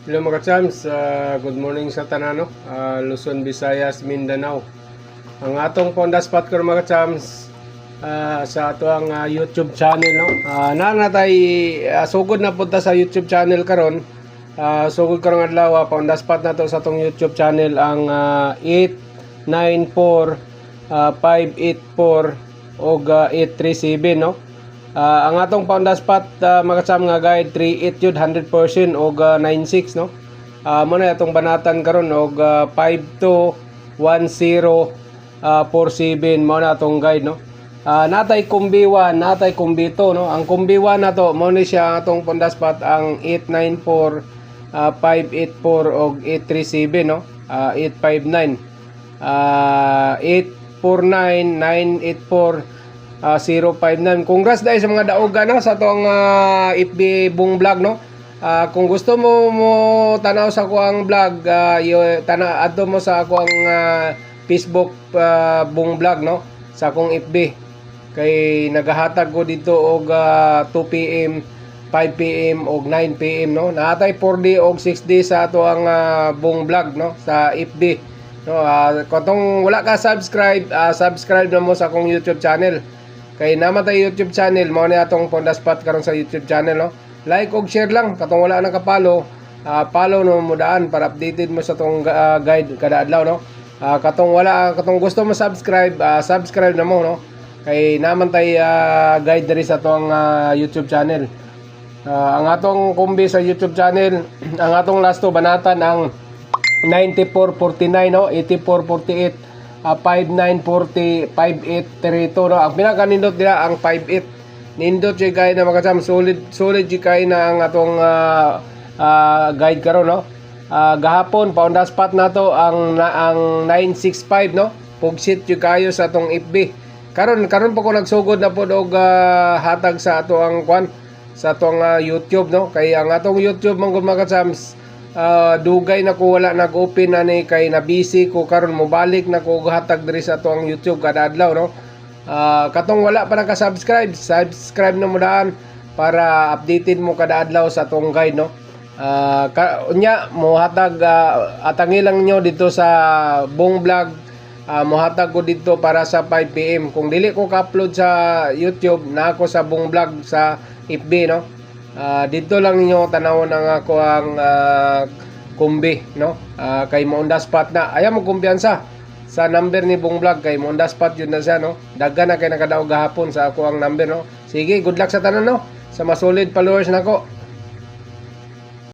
Hello mga chams, good morning sa tanan, no? Luzon, Visayas, Mindanao. Ang atong ponda spot ko mga chams sa ato ang YouTube channel, no? Nanatay sugod na punta sa YouTube channel karon. Sugod karong adlaw ponda spot na to sa atong YouTube channel ang 894 584 og 837, no? Ang atong pound spot mga cham nga guide 38 yun 100% og 96, no. Mo na atong banatan karon og 521047 mo na atong guide, no. Natay kumbi 1, natay kumbi 2, no. Ang kumbi 1 nato mo ni siya atong pound spot ang 894 584 og 837, no. 859 849 984 059. Congrats dahil sa mga daogan, no, sa itong FB Bong Vlog, no. Kung gusto mo tanaw sa ako ang vlog, adto mo sa ako ang Facebook Bong Vlog, no, sa akong FB. Kay nagahatag ko dito og 2 PM, 5 PM og 9 PM, no. Naatay 4D og 6D sa ato ang Bong Vlog, no, sa FB, no. Kung wala ka subscribe, subscribe na mo sa akong YouTube channel. Kay namatay YouTube channel, mao ni atong ponda spot karon sa YouTube channel, no. Like og share lang katong wala nakapalo, follow no mo daan para updated mo sa tong guide kada adlaw, no. Katong gusto mo subscribe, subscribe na mo, no. Kay namatay guide diri sa tong YouTube channel. Ang atong kumbi sa YouTube channel, ang atong lasto banatan ang 9449, no, 8448 5940 5832, no. Ang pinakanindot nila ang 58. Nindot jay kay na mga cham, solid jay kay na ang atong guide karon, no. Gahapon pound spot nato ang 965, no. Pugsit jay kayo sa atong FB. Karon pa ko nagsugod na pod og hatag sa ato ang sa atong YouTube, no. Kay ang atong YouTube man mga chams, dugay na ko wala nag-open na ni kay na busy ko karon mo balik na ko hatag diri sa atong YouTube kada adlaw, no. Katong wala pa naka-subscribe, subscribe na mo daan para updated mo kada adlaw sa atong guide, no. Unya mo hatag atangi lang nyo dito sa Bong Vlog, mo hatag ko dito para sa 5 PM. Kung dili ko ka-upload sa YouTube, na ako sa Bong Vlog sa FB, no. Dito lang ninyo tanawon ang ako ang kumbi, no. Kay Monda Spot na ayaw mo kumpiyansa sa number ni Bong Vlog, kay Monda Spot yun na siya, no. Daghan na kay nakadaog gahapon sa ako ang number, no. Sige, good luck sa tanan, no, sa masolid followers nako.